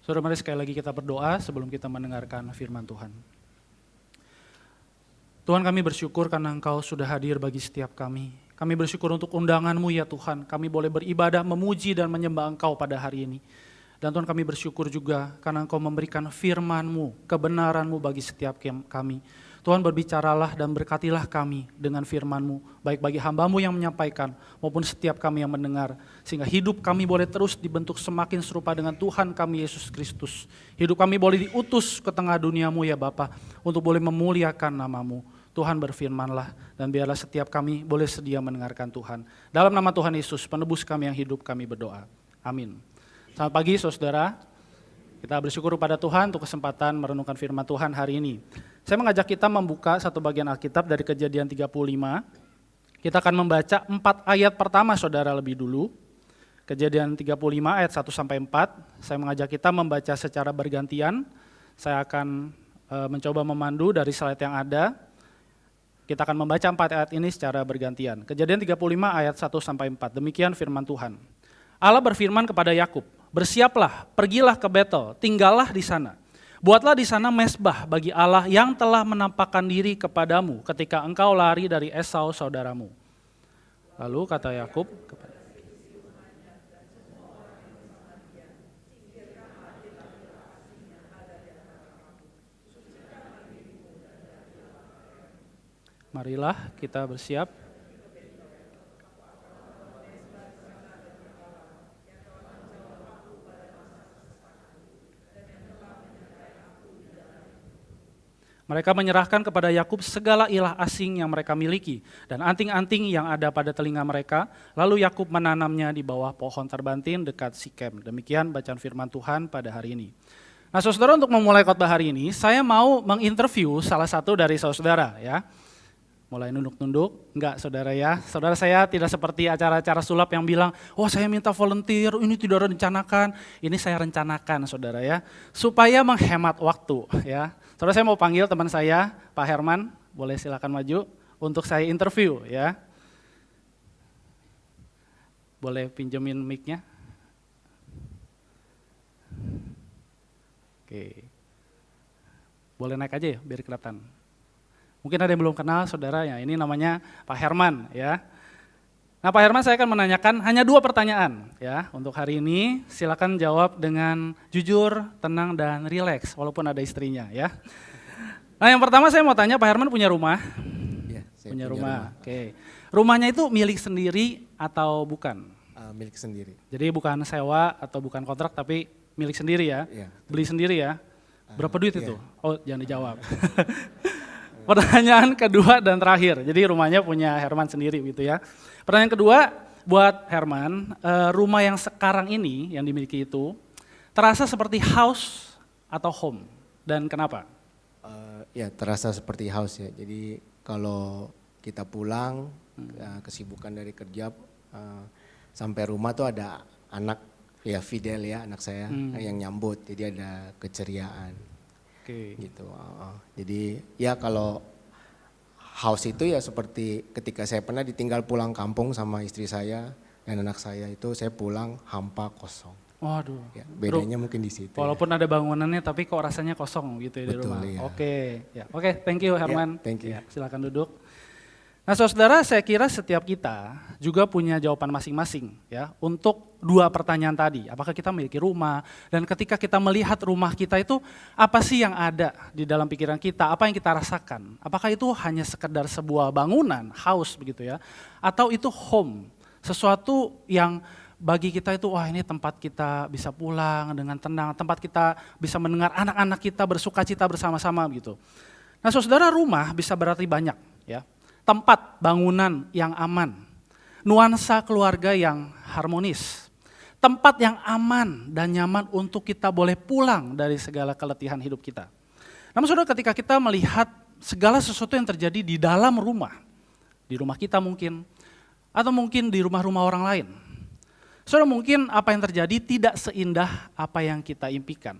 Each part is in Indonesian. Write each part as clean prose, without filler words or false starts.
Saudara, mari sekali lagi kita berdoa sebelum kita mendengarkan firman Tuhan. Tuhan, kami bersyukur karena Engkau sudah hadir bagi setiap kami. Kami bersyukur untuk undangan-Mu ya Tuhan. Kami boleh beribadah, memuji dan menyembah Engkau pada hari ini. Dan Tuhan, kami bersyukur juga karena Engkau memberikan firman-Mu, kebenaran-Mu bagi setiap kami. Tuhan, berbicaralah dan berkatilah kami dengan firman-Mu, baik bagi hamba-Mu yang menyampaikan maupun setiap kami yang mendengar, sehingga hidup kami boleh terus dibentuk semakin serupa dengan Tuhan kami Yesus Kristus. Hidup kami boleh diutus ke tengah dunia-Mu ya Bapa, untuk boleh memuliakan nama-Mu. Tuhan, berfirmanlah dan biarlah setiap kami boleh sedia mendengarkan Tuhan. Dalam nama Tuhan Yesus, penebus kami yang hidup, kami berdoa. Amin. Selamat pagi saudara. Kita bersyukur kepada Tuhan untuk kesempatan merenungkan firman Tuhan hari ini. Saya mengajak kita membuka satu bagian Alkitab dari Kejadian 35. Kita akan membaca 4 ayat pertama saudara lebih dulu. Kejadian 35 ayat 1-4. Saya mengajak kita membaca secara bergantian. Saya akan mencoba memandu dari slide yang ada. Kita akan membaca 4 ayat ini secara bergantian. Kejadian 35 ayat 1-4. Demikian firman Tuhan. Allah berfirman kepada Yakub, "Bersiaplah, pergilah ke Betel, tinggallah di sana. Buatlah di sana mezbah bagi Allah yang telah menampakkan diri kepadamu ketika engkau lari dari Esau saudaramu." Lalu kata Yakub kepada marilah kita bersiap. Mereka menyerahkan kepada Yakub segala ilah asing yang mereka miliki dan anting-anting yang ada pada telinga mereka. Lalu Yakub menanamnya di bawah pohon terbantin dekat Sikem. Demikian bacaan firman Tuhan pada hari ini. Nah saudara, untuk memulai khotbah hari ini, saya mau menginterview salah satu dari saudara ya. Mulai nunduk-nunduk, enggak saudara ya. Saudara, saya tidak seperti acara-acara sulap yang bilang, "Oh saya minta volunteer, ini tidak rencanakan." Ini saya rencanakan saudara ya, supaya menghemat waktu ya. Saudara, saya mau panggil teman saya, Pak Herman, boleh silakan maju untuk saya interview ya. Boleh pinjemin mic-nya? Oke. Boleh naik aja ya biar kelihatan. Mungkin ada yang belum kenal saudara ya, ini namanya Pak Herman ya. Nah Pak Herman, saya akan menanyakan hanya 2 pertanyaan ya untuk hari ini. Silakan jawab dengan jujur, tenang dan rileks walaupun ada istrinya ya. Nah yang pertama saya mau tanya, Pak Herman punya rumah? Ya, saya punya rumah. Oke. Rumahnya itu milik sendiri atau bukan? Milik sendiri. Jadi bukan sewa atau bukan kontrak tapi milik sendiri ya? Ya. Beli sendiri ya? Berapa duit itu? Iya. Oh jangan dijawab. Pertanyaan kedua dan terakhir, jadi rumahnya punya Herman sendiri gitu ya. Pertanyaan kedua buat Herman, rumah yang sekarang ini yang dimiliki itu terasa seperti house atau home dan kenapa? Ya terasa seperti house ya, jadi kalau kita pulang, kesibukan dari kerja, sampai rumah tuh ada anak, ya Fidel ya anak saya yang nyambut, jadi ada keceriaan. Gitu. Jadi ya kalau house itu ya seperti ketika saya pernah ditinggal pulang kampung sama istri saya dan anak saya, itu saya pulang hampa kosong. Waduh. Ya, bedanya mungkin di situ. Walaupun ada bangunannya tapi kok rasanya kosong gitu ya. Betul, di rumah. Iya. Oke, thank you Herman. Ya, thank you. Ya, silakan duduk. Nah saudara, saya kira setiap kita juga punya jawaban masing-masing ya untuk 2 pertanyaan tadi. Apakah kita memiliki rumah, dan ketika kita melihat rumah kita itu apa sih yang ada di dalam pikiran kita, apa yang kita rasakan. Apakah itu hanya sekedar sebuah bangunan, house begitu ya, atau itu home, sesuatu yang bagi kita itu wah ini tempat kita bisa pulang dengan tenang, tempat kita bisa mendengar anak-anak kita bersuka cita bersama-sama gitu. Nah saudara, rumah bisa berarti banyak ya. Tempat bangunan yang aman, nuansa keluarga yang harmonis, tempat yang aman dan nyaman untuk kita boleh pulang dari segala keletihan hidup kita. Namun saudara, ketika kita melihat segala sesuatu yang terjadi di dalam rumah, di rumah kita mungkin, atau mungkin di rumah-rumah orang lain, saudara, mungkin apa yang terjadi tidak seindah apa yang kita impikan.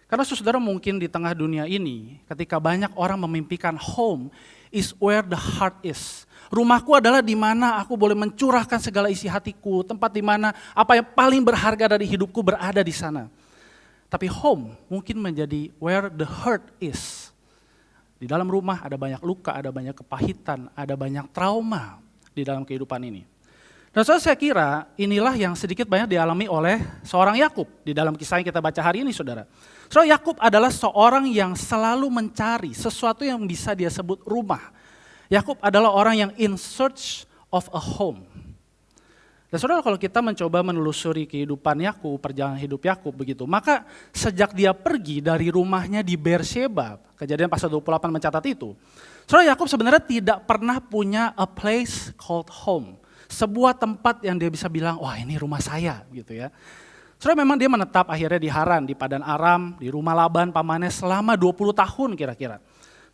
Karena saudara, mungkin di tengah dunia ini, ketika banyak orang memimpikan home is where the heart is. Rumahku adalah di mana aku boleh mencurahkan segala isi hatiku, tempat di mana apa yang paling berharga dari hidupku berada di sana. Tapi home mungkin menjadi where the hurt is. Di dalam rumah ada banyak luka, ada banyak kepahitan, ada banyak trauma di dalam kehidupan ini. Dan saya kira inilah yang sedikit banyak dialami oleh seorang Yakub di dalam kisah yang kita baca hari ini, saudara. Saudara, Yakub adalah seorang yang selalu mencari sesuatu yang bisa dia sebut rumah. Yakub adalah orang yang in search of a home. Dan saudara, kalau kita mencoba menelusuri kehidupan Yakub, perjalanan hidup Yakub begitu, maka sejak dia pergi dari rumahnya di Beersheba, Kejadian pasal 28 mencatat itu, saudara, Yakub sebenarnya tidak pernah punya a place called home, sebuah tempat yang dia bisa bilang, wah ini rumah saya gitu ya. Saudara, memang dia menetap akhirnya di Haran, di Padan Aram, di rumah Laban pamannya selama 20 tahun kira-kira.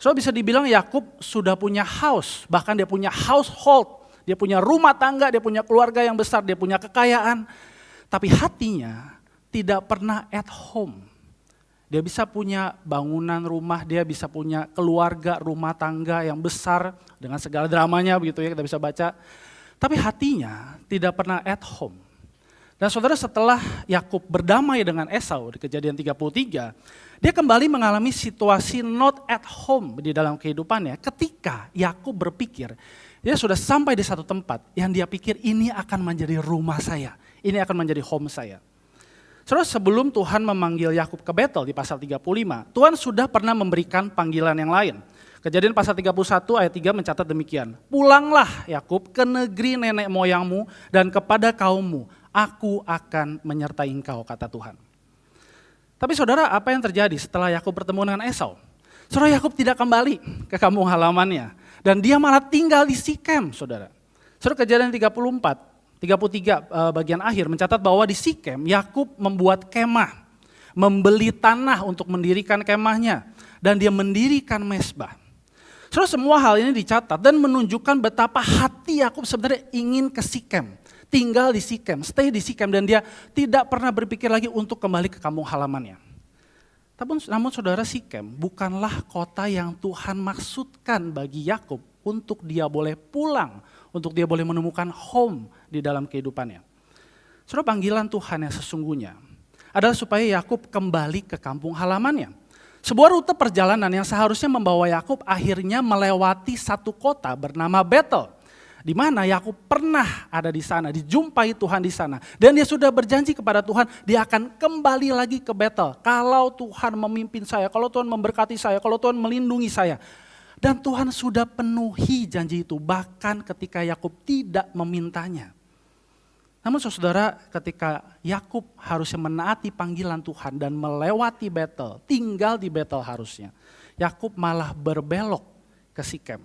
Saudara, bisa dibilang Yakub sudah punya house, bahkan dia punya household. Dia punya rumah tangga, dia punya keluarga yang besar, dia punya kekayaan. Tapi hatinya tidak pernah at home. Dia bisa punya bangunan rumah, dia bisa punya keluarga, rumah tangga yang besar dengan segala dramanya begitu ya, kita bisa baca. Tapi hatinya tidak pernah at home. Dan saudara, setelah Yakub berdamai dengan Esau di Kejadian 33, dia kembali mengalami situasi not at home di dalam kehidupannya ketika Yakub berpikir, dia sudah sampai di satu tempat yang dia pikir ini akan menjadi rumah saya, ini akan menjadi home saya. Saudara, sebelum Tuhan memanggil Yakub ke Betel di pasal 35, Tuhan sudah pernah memberikan panggilan yang lain. Kejadian pasal 31 ayat 3 mencatat demikian, pulanglah Yakub ke negeri nenek moyangmu dan kepada kaummu, aku akan menyertai engkau, kata Tuhan. Tapi saudara, apa yang terjadi setelah Yakub bertemu dengan Esau? Saudara, Yakub tidak kembali ke kampung halamannya. Dan dia malah tinggal di Sikem, saudara. Saudara, Kejadian 33 bagian akhir mencatat bahwa di Sikem, Yakub membuat kemah. Membeli tanah untuk mendirikan kemahnya. Dan dia mendirikan mezbah. Saudara, semua hal ini dicatat dan menunjukkan betapa hati Yakub sebenarnya ingin ke Sikem. Tinggal di Sikem, stay di Sikem, dan dia tidak pernah berpikir lagi untuk kembali ke kampung halamannya. Namun saudara, Sikem bukanlah kota yang Tuhan maksudkan bagi Yakub untuk dia boleh pulang, untuk dia boleh menemukan home di dalam kehidupannya. Saudara, panggilan Tuhan yang sesungguhnya adalah supaya Yakub kembali ke kampung halamannya. Sebuah rute perjalanan yang seharusnya membawa Yakub akhirnya melewati satu kota bernama Betel. Di mana Yakub pernah ada di sana, dijumpai Tuhan di sana. Dan dia sudah berjanji kepada Tuhan, dia akan kembali lagi ke Betel. Kalau Tuhan memimpin saya, kalau Tuhan memberkati saya, kalau Tuhan melindungi saya. Dan Tuhan sudah penuhi janji itu, bahkan ketika Yakub tidak memintanya. Namun saudara, ketika Yakub harusnya menaati panggilan Tuhan dan melewati Betel, tinggal di Betel harusnya, Yakub malah berbelok ke Sikem.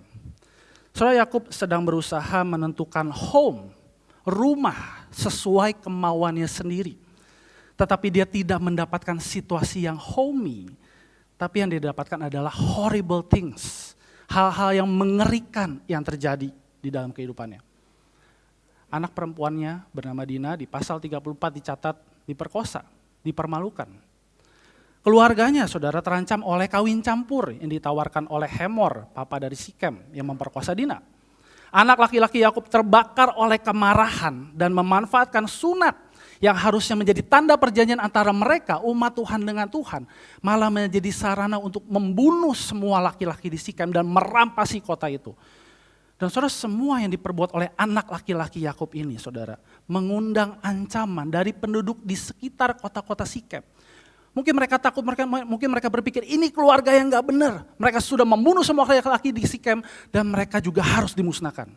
Saudara, Yakub sedang berusaha menentukan home, rumah sesuai kemauannya sendiri. Tetapi dia tidak mendapatkan situasi yang homey, tapi yang dia dapatkan adalah horrible things. Hal-hal yang mengerikan yang terjadi di dalam kehidupannya. Anak perempuannya bernama Dina di pasal 34 dicatat diperkosa, dipermalukan. Keluarganya, saudara, terancam oleh kawin campur yang ditawarkan oleh Hemor, papa dari Sikem, yang memperkosa Dina. Anak laki-laki Yakub terbakar oleh kemarahan dan memanfaatkan sunat yang harusnya menjadi tanda perjanjian antara mereka, umat Tuhan dengan Tuhan, malah menjadi sarana untuk membunuh semua laki-laki di Sikem dan merampasi kota itu. Dan saudara, semua yang diperbuat oleh anak laki-laki Yakub ini, saudara, mengundang ancaman dari penduduk di sekitar kota-kota Sikem. Mungkin mereka takut, mungkin mereka berpikir ini keluarga yang gak benar. Mereka sudah membunuh semua laki-laki di Sikem dan mereka juga harus dimusnahkan.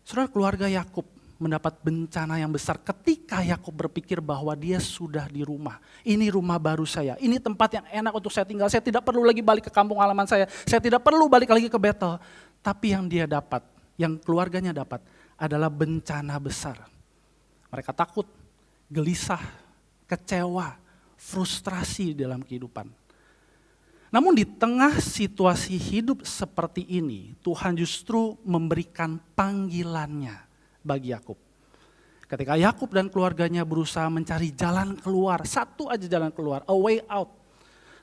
Saudara, keluarga Yakub mendapat bencana yang besar ketika Yakub berpikir bahwa dia sudah di rumah. Ini rumah baru saya, ini tempat yang enak untuk saya tinggal. Saya tidak perlu lagi balik ke kampung halaman saya tidak perlu balik lagi ke Betel. Tapi yang dia dapat, yang keluarganya dapat adalah bencana besar. Mereka takut, gelisah, kecewa, frustrasi dalam kehidupan. Namun di tengah situasi hidup seperti ini, Tuhan justru memberikan panggilannya bagi Yakub. Ketika Yakub dan keluarganya berusaha mencari jalan keluar, satu aja jalan keluar, a way out.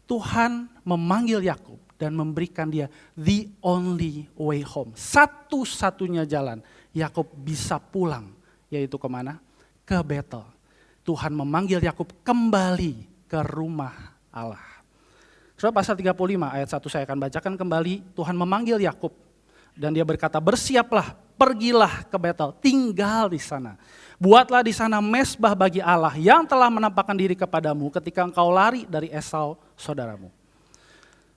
Tuhan memanggil Yakub dan memberikan dia the only way home. Satu-satunya jalan Yakub bisa pulang, yaitu kemana? Ke Betel. Tuhan memanggil Yakub kembali ke rumah Allah. Saudara, pasal 35 ayat 1 saya akan bacakan kembali. Tuhan memanggil Yakub dan dia berkata, bersiaplah, pergilah ke Betel, tinggal di sana. Buatlah di sana mezbah bagi Allah yang telah menampakkan diri kepadamu ketika engkau lari dari Esau saudaramu.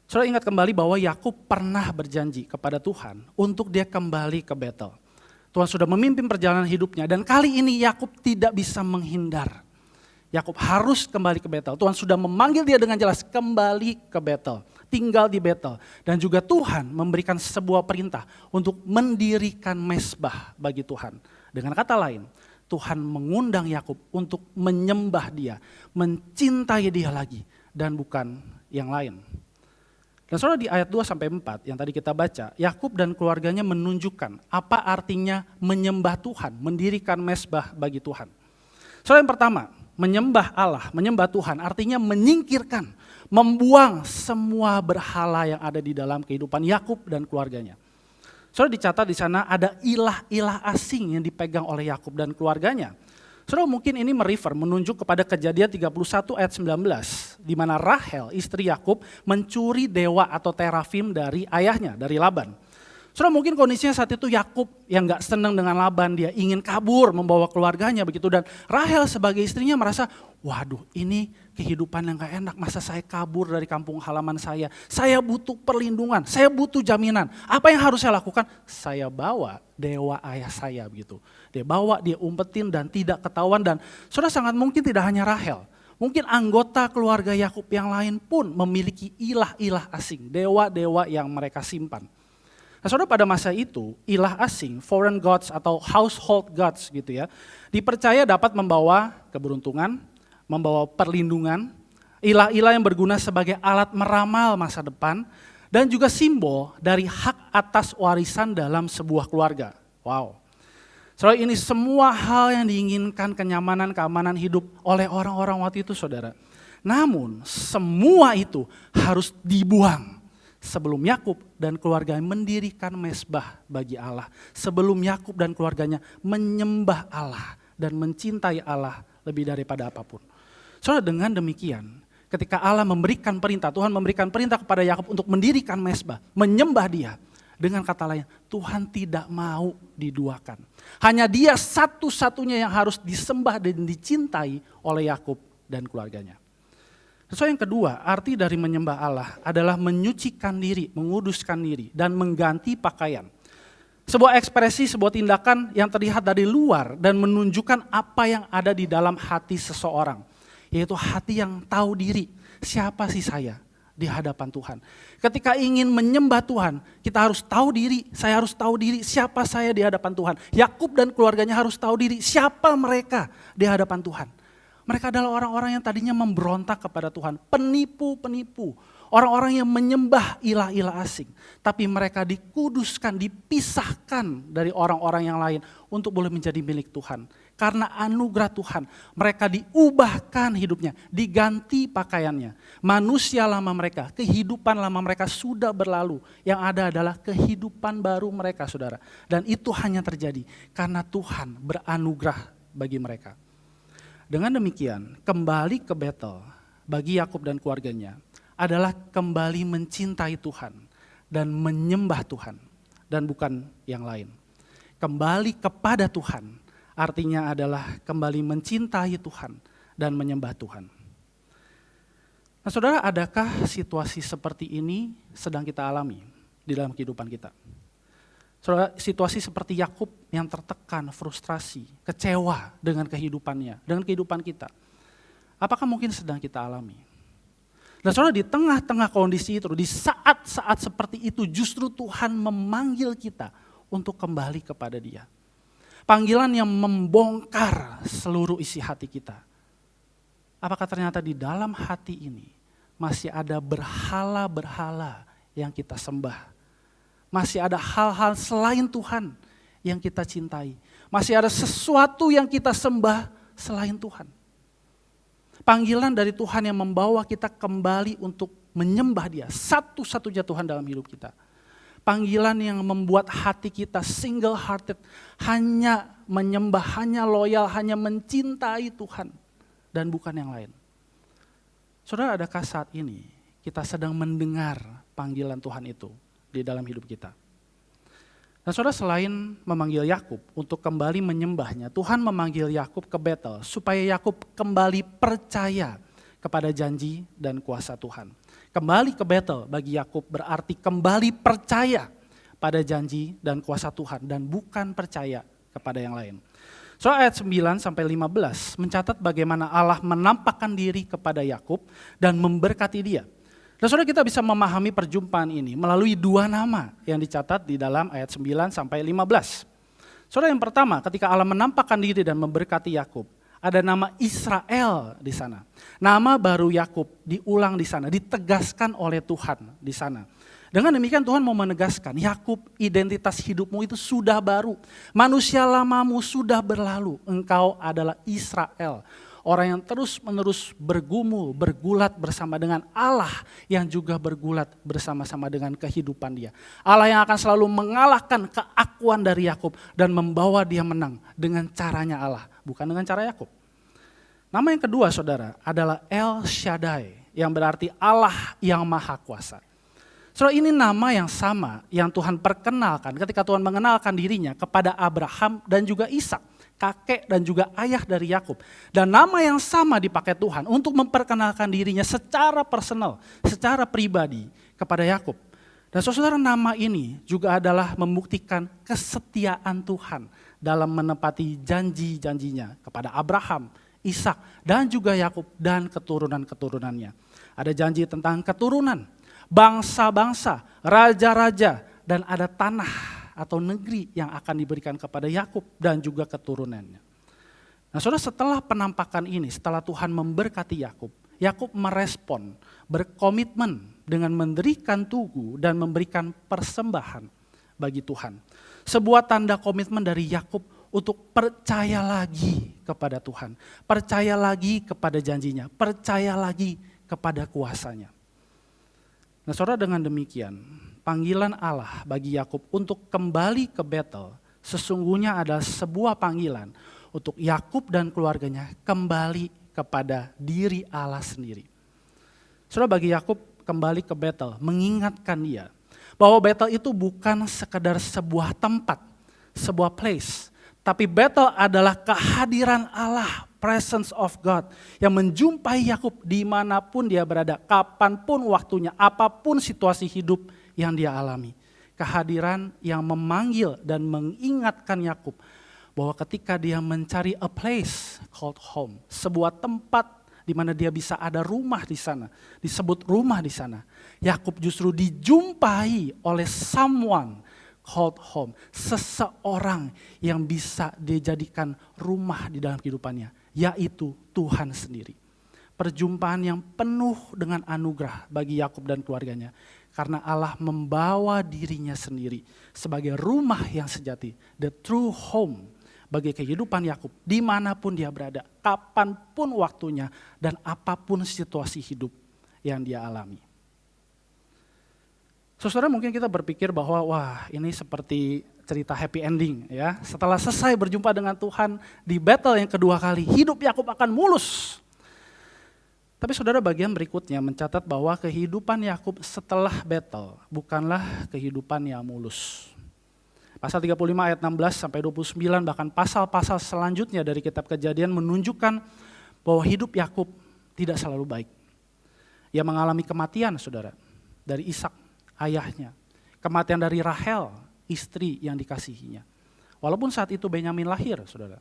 Saudara ingat kembali bahwa Yakub pernah berjanji kepada Tuhan untuk dia kembali ke Betel. Tuhan sudah memimpin perjalanan hidupnya dan kali ini Yakub tidak bisa menghindar. Yakub harus kembali ke Betel. Tuhan sudah memanggil dia dengan jelas kembali ke Betel, tinggal di Betel. Dan juga Tuhan memberikan sebuah perintah untuk mendirikan mezbah bagi Tuhan. Dengan kata lain, Tuhan mengundang Yakub untuk menyembah dia, mencintai dia lagi dan bukan yang lain. Dan saudara di ayat 2-4 yang tadi kita baca, Yakub dan keluarganya menunjukkan apa artinya menyembah Tuhan, mendirikan mezbah bagi Tuhan. Saudara yang pertama, menyembah Allah, menyembah Tuhan artinya menyingkirkan, membuang semua berhala yang ada di dalam kehidupan Yakub dan keluarganya. Saudara dicatat di sana ada ilah-ilah asing yang dipegang oleh Yakub dan keluarganya. Saudara mungkin ini menunjuk kepada Kejadian 31 ayat 19, di mana Rahel, istri Yakub, mencuri dewa atau terafim dari ayahnya, dari Laban. Saudara mungkin kondisinya saat itu Yakub yang gak senang dengan Laban, dia ingin kabur membawa keluarganya begitu. Dan Rahel sebagai istrinya merasa, waduh ini kehidupan yang gak enak, masa saya kabur dari kampung halaman saya butuh perlindungan, saya butuh jaminan. Apa yang harus saya lakukan? Saya bawa dewa ayah saya begitu. Dia bawa, dia umpetin dan tidak ketahuan dan saudara sangat mungkin tidak hanya Rahel. Mungkin anggota keluarga Yakub yang lain pun memiliki ilah-ilah asing, dewa-dewa yang mereka simpan. Nah saudara pada masa itu ilah asing, foreign gods atau household gods gitu ya, dipercaya dapat membawa keberuntungan, membawa perlindungan, ilah-ilah yang berguna sebagai alat meramal masa depan, dan juga simbol dari hak atas warisan dalam sebuah keluarga. Wow. Saudara ini semua hal yang diinginkan kenyamanan, keamanan hidup oleh orang-orang waktu itu saudara. Namun semua itu harus dibuang sebelum Yakub dan keluarganya mendirikan mezbah bagi Allah. Sebelum Yakub dan keluarganya menyembah Allah dan mencintai Allah lebih daripada apapun. Saudara dengan demikian, ketika Allah memberikan perintah, Tuhan memberikan perintah kepada Yakub untuk mendirikan mezbah, menyembah dia. Dengan kata lain, Tuhan tidak mau diduakan. Hanya dia satu-satunya yang harus disembah dan dicintai oleh Yakub dan keluarganya. So yang kedua, arti dari menyembah Allah adalah menyucikan diri, menguduskan diri, dan mengganti pakaian. Sebuah ekspresi, sebuah tindakan yang terlihat dari luar dan menunjukkan apa yang ada di dalam hati seseorang. Yaitu hati yang tahu diri, siapa sih saya di hadapan Tuhan. Ketika ingin menyembah Tuhan, kita harus tahu diri, saya harus tahu diri siapa saya di hadapan Tuhan. Yakub dan keluarganya harus tahu diri, siapa mereka di hadapan Tuhan. Mereka adalah orang-orang yang tadinya memberontak kepada Tuhan, penipu-penipu, orang-orang yang menyembah ilah-ilah asing. Tapi mereka dikuduskan, dipisahkan dari orang-orang yang lain untuk boleh menjadi milik Tuhan. Karena anugerah Tuhan, mereka diubahkan hidupnya, diganti pakaiannya. Manusia lama mereka, kehidupan lama mereka sudah berlalu. Yang ada adalah kehidupan baru mereka saudara. Dan itu hanya terjadi karena Tuhan beranugerah bagi mereka. Dengan demikian, kembali ke Betel bagi Yakub dan keluarganya adalah kembali mencintai Tuhan dan menyembah Tuhan dan bukan yang lain. Kembali kepada Tuhan artinya adalah kembali mencintai Tuhan dan menyembah Tuhan. Nah saudara, adakah situasi seperti ini sedang kita alami di dalam kehidupan kita? Saudara, situasi seperti Yakub yang tertekan, frustrasi, kecewa dengan kehidupannya, dengan kehidupan kita. Apakah mungkin sedang kita alami? Dan saudara, di tengah-tengah kondisi itu, di saat-saat seperti itu justru Tuhan memanggil kita untuk kembali kepada Dia. Panggilan yang membongkar seluruh isi hati kita. Apakah ternyata di dalam hati ini masih ada berhala-berhala yang kita sembah? Masih ada hal-hal selain Tuhan yang kita cintai. Masih ada sesuatu yang kita sembah selain Tuhan. Panggilan dari Tuhan yang membawa kita kembali untuk menyembah Dia. Satu-satunya Tuhan dalam hidup kita. Panggilan yang membuat hati kita single hearted. Hanya menyembah, hanya loyal, hanya mencintai Tuhan. Dan bukan yang lain. Saudara, adakah saat ini kita sedang mendengar panggilan Tuhan itu di dalam hidup kita? Dan saudara, selain memanggil Yakub untuk kembali menyembahnya, Tuhan memanggil Yakub ke Betel supaya Yakub kembali percaya kepada janji dan kuasa Tuhan. Kembali ke Betel bagi Yakub berarti kembali percaya pada janji dan kuasa Tuhan dan bukan percaya kepada yang lain. Soal ayat 9 sampai 15 mencatat bagaimana Allah menampakkan diri kepada Yakub dan memberkati dia. Dan saudara, kita bisa memahami perjumpaan ini melalui dua nama yang dicatat di dalam ayat 9 sampai 15. Saudara, yang pertama ketika Allah menampakkan diri dan memberkati Yakub, ada nama Israel di sana. Nama baru Yakub diulang di sana, ditegaskan oleh Tuhan di sana. Dengan demikian Tuhan mau menegaskan, Yakub, identitas hidupmu itu sudah baru. Manusia lamamu sudah berlalu, engkau adalah Israel. Orang yang terus-menerus bergumul, bergulat bersama dengan Allah yang juga bergulat bersama-sama dengan kehidupan dia. Allah yang akan selalu mengalahkan keakuan dari Yakub dan membawa dia menang dengan caranya Allah, bukan dengan cara Yakub. Nama yang kedua saudara adalah El Shaddai, yang berarti Allah yang Maha Kuasa. Saudara, ini nama yang sama yang Tuhan perkenalkan ketika Tuhan mengenalkan dirinya kepada Abraham dan juga Ishak, kakek dan juga ayah dari Yakub. Dan nama yang sama dipakai Tuhan untuk memperkenalkan dirinya secara personal, secara pribadi kepada Yakub. Dan saudara, nama ini juga adalah membuktikan kesetiaan Tuhan dalam menepati janji-janjinya kepada Abraham, Ishak dan juga Yakub dan keturunan-keturunannya. Ada janji tentang keturunan, bangsa-bangsa, raja-raja, dan ada tanah atau negeri yang akan diberikan kepada Yakub dan juga keturunannya. Nah saudara, setelah penampakan ini, setelah Tuhan memberkati Yakub, Yakub merespon, berkomitmen dengan mendirikan tugu dan memberikan persembahan bagi Tuhan. Sebuah tanda komitmen dari Yakub untuk percaya lagi kepada Tuhan, percaya lagi kepada janjinya, percaya lagi kepada kuasanya. Nah saudara, dengan demikian panggilan Allah bagi Yakub untuk kembali ke Betel sesungguhnya adalah sebuah panggilan untuk Yakub dan keluarganya kembali kepada diri Allah sendiri. Saudara, bagi Yakub kembali ke Betel mengingatkan dia bahwa Betel itu bukan sekedar sebuah tempat, sebuah place, tapi Betel adalah kehadiran Allah, presence of God yang menjumpai Yakub dimanapun dia berada, kapanpun waktunya, apapun situasi hidup yang dia alami. Kehadiran yang memanggil dan mengingatkan Yakub bahwa ketika dia mencari a place called home, sebuah tempat di mana dia bisa ada rumah di sana, disebut rumah di sana, Yakub justru dijumpai oleh someone called home, seseorang yang bisa dijadikan rumah di dalam kehidupannya, yaitu Tuhan sendiri. Perjumpaan yang penuh dengan anugerah bagi Yakub dan keluarganya, karena Allah membawa dirinya sendiri sebagai rumah yang sejati, the true home bagi kehidupan Yakub dimanapun dia berada, kapanpun waktunya dan apapun situasi hidup yang dia alami. Saudara, mungkin kita berpikir bahwa wah ini seperti cerita happy ending ya. Setelah selesai berjumpa dengan Tuhan di Betel yang kedua kali, hidup Yakub akan mulus. Tapi saudara, bagian berikutnya mencatat bahwa kehidupan Yakub setelah Betel bukanlah kehidupan yang mulus. Pasal 35 ayat 16 sampai 29 bahkan pasal-pasal selanjutnya dari kitab Kejadian menunjukkan bahwa hidup Yakub tidak selalu baik. Ia mengalami kematian saudara dari Ishak ayahnya, kematian dari Rahel istri yang dikasihinya. Walaupun saat itu Benyamin lahir saudara.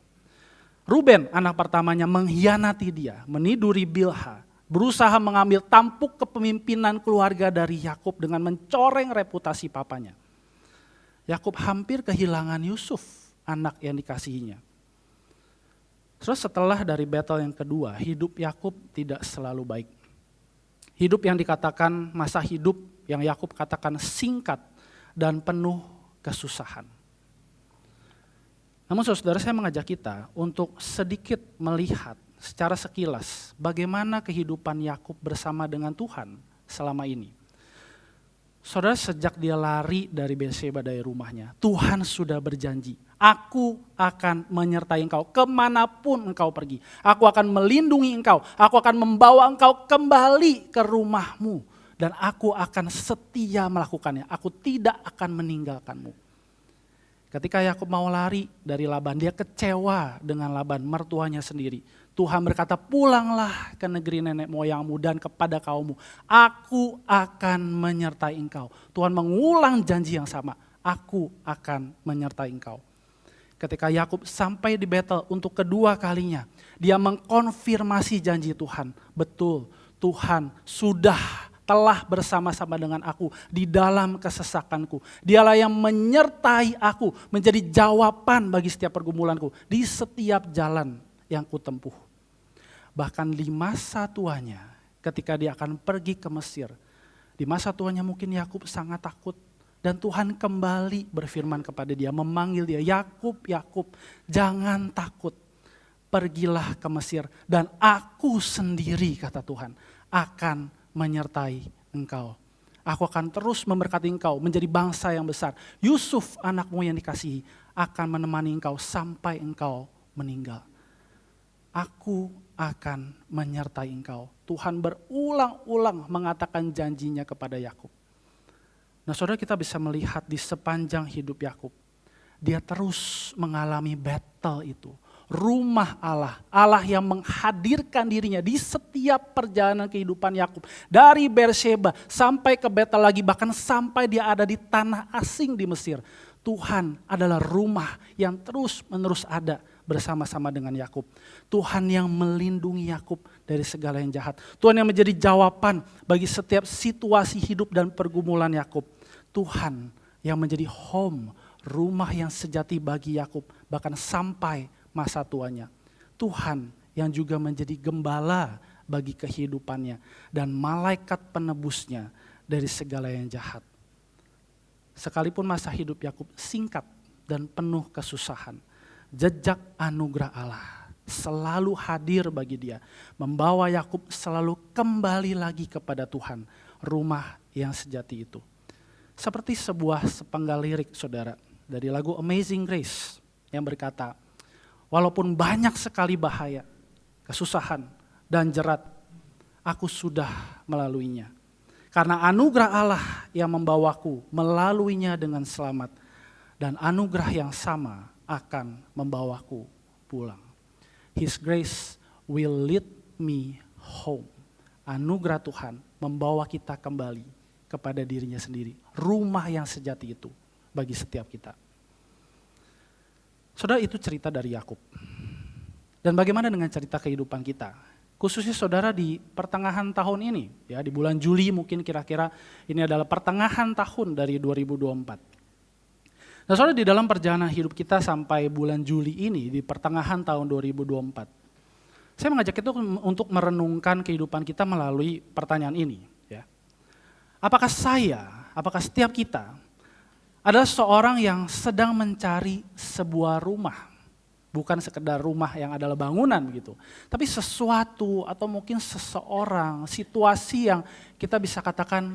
Ruben anak pertamanya mengkhianati dia, meniduri Bilha, berusaha mengambil tampuk kepemimpinan keluarga dari Yakub dengan mencoreng reputasi papanya. Yakub hampir kehilangan Yusuf, anak yang dikasihinya. Terus setelah dari Betel yang kedua, hidup Yakub tidak selalu baik. Hidup yang dikatakan masa hidup yang Yakub katakan singkat dan penuh kesusahan. Namun saudara, saya mengajak kita untuk sedikit melihat secara sekilas bagaimana kehidupan Yakub bersama dengan Tuhan selama ini. Saudara, sejak dia lari dari Berseba dari rumahnya, Tuhan sudah berjanji Aku akan menyertai engkau kemanapun engkau pergi. Aku akan melindungi engkau. Aku akan membawa engkau kembali ke rumahmu. Dan aku akan setia melakukannya. Aku tidak akan meninggalkanmu. Ketika Yakub mau lari dari Laban, dia kecewa dengan Laban, mertuanya sendiri. Tuhan berkata, pulanglah ke negeri nenek moyangmu dan kepada kaummu. Aku akan menyertai engkau. Tuhan mengulang janji yang sama. Aku akan menyertai engkau. Ketika Yakub sampai di Betel untuk kedua kalinya, dia mengkonfirmasi janji Tuhan. Betul, Tuhan telah bersama-sama dengan aku di dalam kesesakanku. Dialah yang menyertai aku, menjadi jawaban bagi setiap pergumulanku di setiap jalan yang kutempuh. Bahkan di masa tuanya, ketika dia akan pergi ke Mesir, di masa tuanya mungkin Yakub sangat takut. Dan Tuhan kembali berfirman kepada dia, memanggil dia, Yakub, Yakub, jangan takut. Pergilah ke Mesir dan aku sendiri, kata Tuhan, akan menyertai engkau. Aku akan terus memberkati engkau menjadi bangsa yang besar. Yusuf anakmu yang dikasihi akan menemani engkau sampai engkau meninggal. Aku akan menyertai engkau. Tuhan berulang-ulang mengatakan janjinya kepada Yakub. Nah, saudara, kita bisa melihat di sepanjang hidup Yakub, dia terus mengalami battle itu. Rumah Allah, Allah yang menghadirkan dirinya di setiap perjalanan kehidupan Yakub. Dari Beersheba sampai ke Betel lagi, bahkan sampai dia ada di tanah asing di Mesir. Tuhan adalah rumah yang terus-menerus ada bersama-sama dengan Yakub. Tuhan yang melindungi Yakub dari segala yang jahat. Tuhan yang menjadi jawaban bagi setiap situasi hidup dan pergumulan Yakub. Tuhan yang menjadi home, rumah yang sejati bagi Yakub bahkan sampai masa tuanya. Tuhan yang juga menjadi gembala bagi kehidupannya dan malaikat penebusnya dari segala yang jahat. Sekalipun masa hidup Yakub singkat dan penuh kesusahan, jejak anugerah Allah selalu hadir bagi dia, membawa Yakub selalu kembali lagi kepada Tuhan, rumah yang sejati itu. Seperti sebuah sepenggal lirik, saudara, dari lagu Amazing Grace yang berkata, walaupun banyak sekali bahaya, kesusahan, dan jerat, aku sudah melaluinya. Karena anugerah Allah yang membawaku melaluinya dengan selamat, dan anugerah yang sama akan membawaku pulang. His grace will lead me home. Anugerah Tuhan membawa kita kembali kepada dirinya sendiri. Rumah yang sejati itu bagi setiap kita. Saudara, itu cerita dari Yakub. Dan bagaimana dengan cerita kehidupan kita? Khususnya saudara di pertengahan tahun ini, ya di bulan Juli mungkin kira-kira ini adalah pertengahan tahun dari 2024. Nah, saudara, di dalam perjalanan hidup kita sampai bulan Juli ini, di pertengahan tahun 2024, saya mengajak kita untuk merenungkan kehidupan kita melalui pertanyaan ini. Ya. Apakah setiap kita adalah seorang yang sedang mencari sebuah rumah? Bukan sekedar rumah yang adalah bangunan begitu, tapi sesuatu atau mungkin seseorang, situasi yang kita bisa katakan,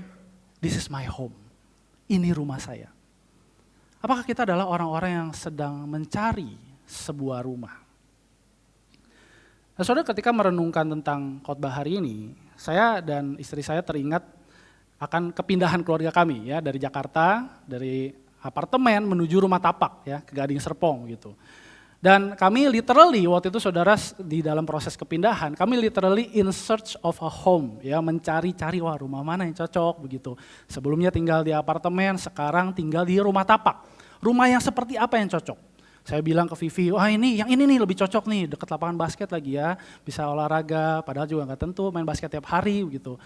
this is my home, ini rumah saya. Apakah kita adalah orang-orang yang sedang mencari sebuah rumah? Nah, saudara, ketika merenungkan tentang khotbah hari ini, saya dan istri saya teringat akan kepindahan keluarga kami ya dari Jakarta, dari apartemen menuju rumah tapak ya ke Gading Serpong gitu. Dan kami literally waktu itu saudara di dalam proses kepindahan, kami literally in search of a home, ya mencari-cari wah rumah mana yang cocok begitu. Sebelumnya tinggal di apartemen, sekarang tinggal di rumah tapak. Rumah yang seperti apa yang cocok? Saya bilang ke Vivi, wah yang ini nih lebih cocok nih, dekat lapangan basket lagi ya, bisa olahraga, padahal juga nggak tentu main basket tiap hari begitu.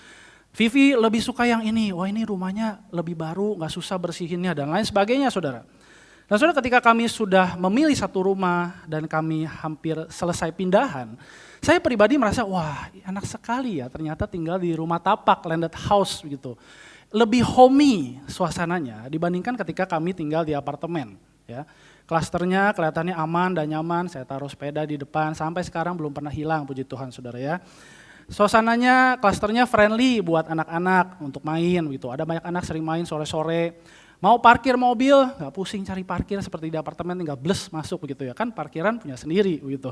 Vivi lebih suka yang ini, wah ini rumahnya lebih baru, nggak susah bersihinnya dan lain sebagainya, saudara. Nah, saudara, ketika kami sudah memilih satu rumah dan kami hampir selesai pindahan, saya pribadi merasa, wah enak sekali ya ternyata tinggal di rumah tapak, landed house gitu. Lebih homey suasananya dibandingkan ketika kami tinggal di apartemen. Ya. Klasternya kelihatannya aman dan nyaman, saya taruh sepeda di depan, sampai sekarang belum pernah hilang, puji Tuhan saudara ya. Suasananya, klasternya friendly buat anak-anak untuk main gitu. Ada banyak anak sering main sore-sore. Mau parkir mobil, nggak pusing cari parkir seperti di apartemen, tinggal bles masuk begitu ya. Kan parkiran punya sendiri begitu.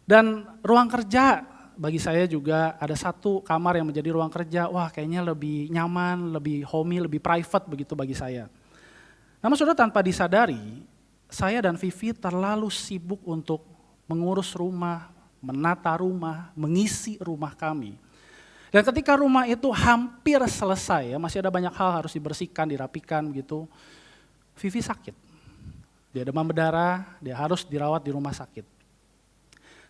Dan ruang kerja, bagi saya juga ada satu kamar yang menjadi ruang kerja, wah kayaknya lebih nyaman, lebih homey, lebih private begitu bagi saya. Namun saudara, tanpa disadari, saya dan Vivi terlalu sibuk untuk mengurus rumah, menata rumah, mengisi rumah kami. Dan ketika rumah itu hampir selesai, ya, masih ada banyak hal harus dibersihkan, dirapikan begitu. Vivi sakit. Dia demam berdarah, dia harus dirawat di rumah sakit.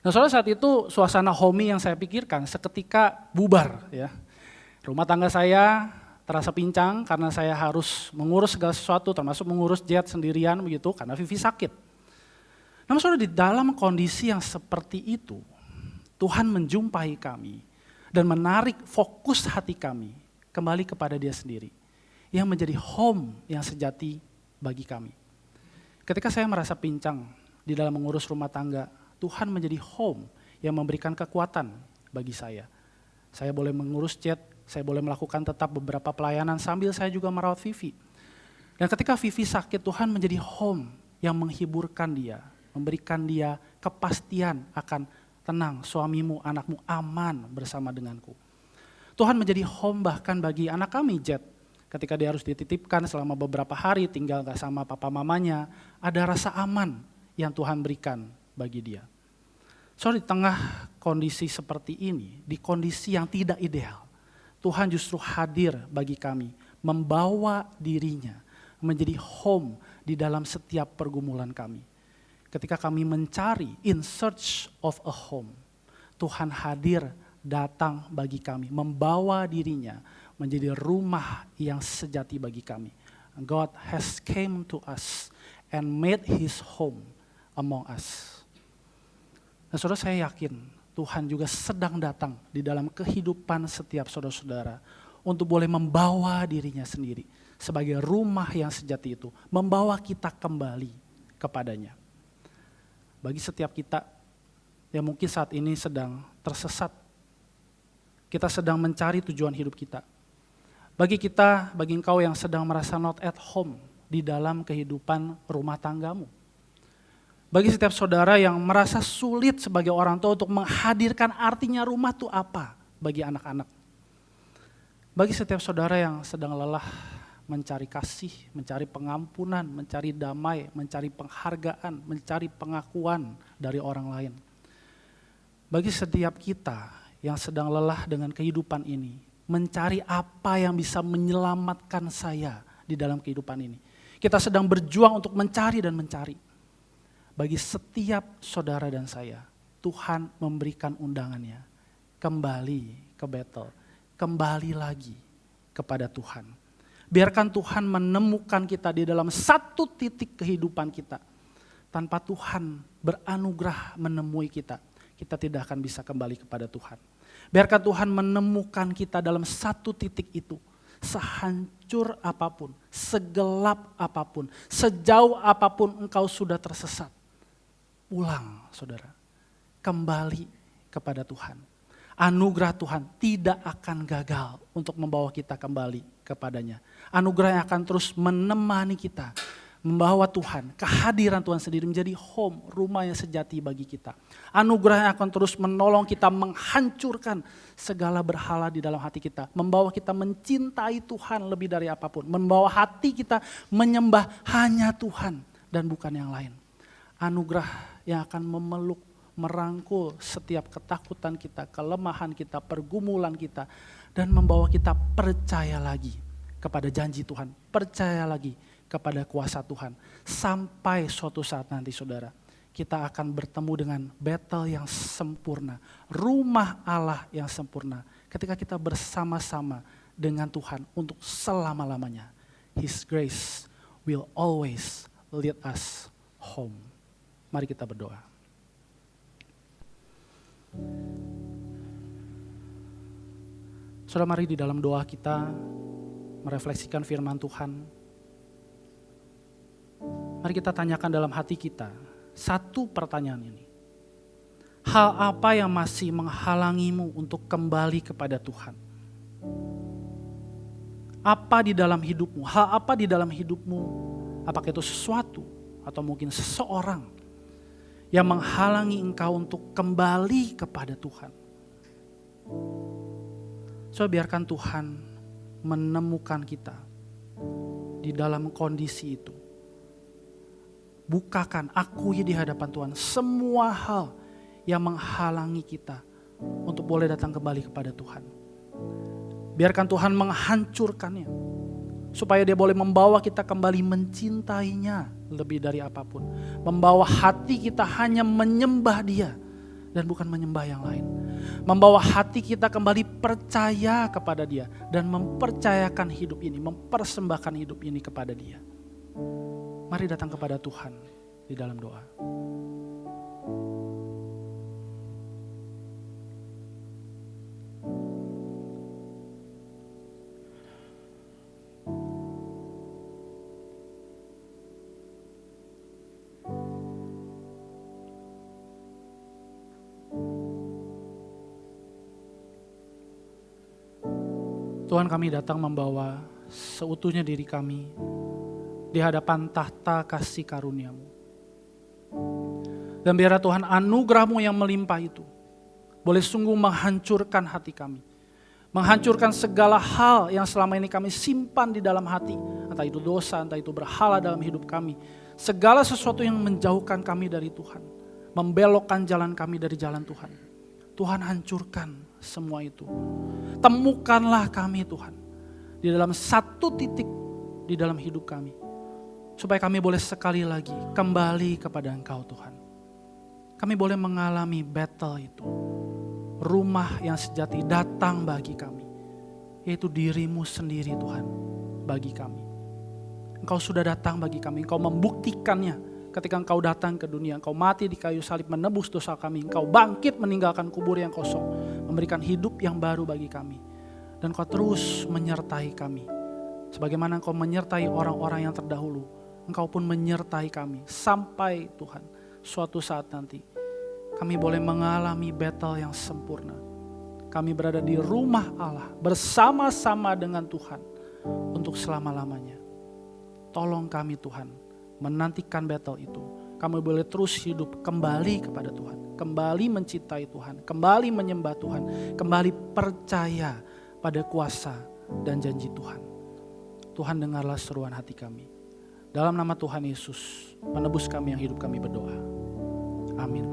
Nah, soalnya saat itu suasana homey yang saya pikirkan seketika bubar, ya. Rumah tangga saya terasa pincang karena saya harus mengurus segala sesuatu, termasuk mengurus Jet sendirian begitu karena Vivi sakit. Namun saudara, di dalam kondisi yang seperti itu, Tuhan menjumpai kami dan menarik fokus hati kami kembali kepada Dia sendiri, yang menjadi home yang sejati bagi kami. Ketika saya merasa pincang di dalam mengurus rumah tangga, Tuhan menjadi home yang memberikan kekuatan bagi saya. Saya boleh mengurus Jet, saya boleh melakukan tetap beberapa pelayanan sambil saya juga merawat Vivi. Dan ketika Vivi sakit, Tuhan menjadi home yang menghiburkan dia, memberikan dia kepastian akan tenang, suamimu, anakmu aman bersama denganku. Tuhan menjadi home bahkan bagi anak kami, Jet. Ketika dia harus dititipkan selama beberapa hari, tinggal gak sama papa mamanya, ada rasa aman yang Tuhan berikan bagi dia. So, di tengah kondisi seperti ini, di kondisi yang tidak ideal, Tuhan justru hadir bagi kami, membawa dirinya menjadi home di dalam setiap pergumulan kami. Ketika kami mencari in search of a home, Tuhan hadir datang bagi kami, membawa dirinya menjadi rumah yang sejati bagi kami. God has came to us and made His home among us. Nah, saudara, saya yakin Tuhan juga sedang datang di dalam kehidupan setiap saudara-saudara untuk boleh membawa dirinya sendiri sebagai rumah yang sejati itu, membawa kita kembali kepadanya. Bagi setiap kita yang mungkin saat ini sedang tersesat, kita sedang mencari tujuan hidup kita. Bagi kita, bagi engkau yang sedang merasa not at home di dalam kehidupan rumah tanggamu. Bagi setiap saudara yang merasa sulit sebagai orang tua untuk menghadirkan artinya rumah itu apa bagi anak-anak. Bagi setiap saudara yang sedang lelah mencari kasih, mencari pengampunan, mencari damai, mencari penghargaan, mencari pengakuan dari orang lain. Bagi setiap kita yang sedang lelah dengan kehidupan ini, mencari apa yang bisa menyelamatkan saya di dalam kehidupan ini. Kita sedang berjuang untuk mencari dan mencari. Bagi setiap saudara dan saya, Tuhan memberikan undangannya. Kembali ke Bethel, kembali lagi kepada Tuhan. Biarkan Tuhan menemukan kita di dalam satu titik kehidupan kita. Tanpa Tuhan beranugerah menemui kita, kita tidak akan bisa kembali kepada Tuhan. Biarkan Tuhan menemukan kita dalam satu titik itu. Sehancur apapun, segelap apapun, sejauh apapun engkau sudah tersesat. Pulang, saudara. Kembali kepada Tuhan. Anugerah Tuhan tidak akan gagal untuk membawa kita kembali kepadanya. Anugerah yang akan terus menemani kita, membawa Tuhan, kehadiran Tuhan sendiri menjadi home, rumah yang sejati bagi kita. Anugerah yang akan terus menolong kita menghancurkan segala berhala di dalam hati kita, membawa kita mencintai Tuhan lebih dari apapun, membawa hati kita menyembah hanya Tuhan dan bukan yang lain. Anugerah yang akan memeluk, merangkul setiap ketakutan kita, kelemahan kita, pergumulan kita, dan membawa kita percaya lagi kepada janji Tuhan, percaya lagi kepada kuasa Tuhan. Sampai suatu saat nanti, saudara, kita akan bertemu dengan Bethel yang sempurna, rumah Allah yang sempurna, ketika kita bersama-sama dengan Tuhan untuk selama-lamanya. His grace will always lead us home. Mari kita berdoa. Saudara, mari di dalam doa kita merefleksikan firman Tuhan. Mari kita tanyakan dalam hati kita satu pertanyaan ini. Hal apa yang masih menghalangimu untuk kembali kepada Tuhan? Apa di dalam hidupmu, hal apa di dalam hidupmu, apakah itu sesuatu atau mungkin seseorang yang menghalangi engkau untuk kembali kepada Tuhan. So biarkan Tuhan menemukan kita di dalam kondisi itu. Bukakan, akui di hadapan Tuhan semua hal yang menghalangi kita untuk boleh datang kembali kepada Tuhan. Biarkan Tuhan menghancurkannya, supaya dia boleh membawa kita kembali mencintainya lebih dari apapun. Membawa hati kita hanya menyembah dia dan bukan menyembah yang lain. Membawa hati kita kembali percaya kepada dia dan mempercayakan hidup ini, mempersembahkan hidup ini kepada dia. Mari datang kepada Tuhan di dalam doa. Tuhan, kami datang membawa seutuhnya diri kami di hadapan tahta kasih karunia-Mu. Dan biarlah Tuhan anugerah-Mu yang melimpah itu boleh sungguh menghancurkan hati kami. Menghancurkan segala hal yang selama ini kami simpan di dalam hati. Entah itu dosa, entah itu berhala dalam hidup kami. Segala sesuatu yang menjauhkan kami dari Tuhan. Membelokkan jalan kami dari jalan Tuhan. Tuhan hancurkan semua itu. Temukanlah kami Tuhan di dalam satu titik di dalam hidup kami, supaya kami boleh sekali lagi kembali kepada Engkau Tuhan. Kami boleh mengalami battle itu. Rumah yang sejati datang bagi kami, yaitu diri-Mu sendiri Tuhan bagi kami. Engkau sudah datang bagi kami, Engkau membuktikannya. Ketika Engkau datang ke dunia, Engkau mati di kayu salib menebus dosa kami. Engkau bangkit meninggalkan kubur yang kosong, memberikan hidup yang baru bagi kami. Dan Engkau terus menyertai kami. Sebagaimana Engkau menyertai orang-orang yang terdahulu, Engkau pun menyertai kami. Sampai Tuhan, suatu saat nanti, kami boleh mengalami battle yang sempurna. Kami berada di rumah Allah, bersama-sama dengan Tuhan, untuk selama-lamanya. Tolong kami Tuhan, menantikan battle itu. Kami boleh terus hidup kembali kepada Tuhan. Kembali mencintai Tuhan. Kembali menyembah Tuhan. Kembali percaya pada kuasa dan janji Tuhan. Tuhan dengarlah seruan hati kami. Dalam nama Tuhan Yesus, menebus kami yang hidup kami berdoa. Amin.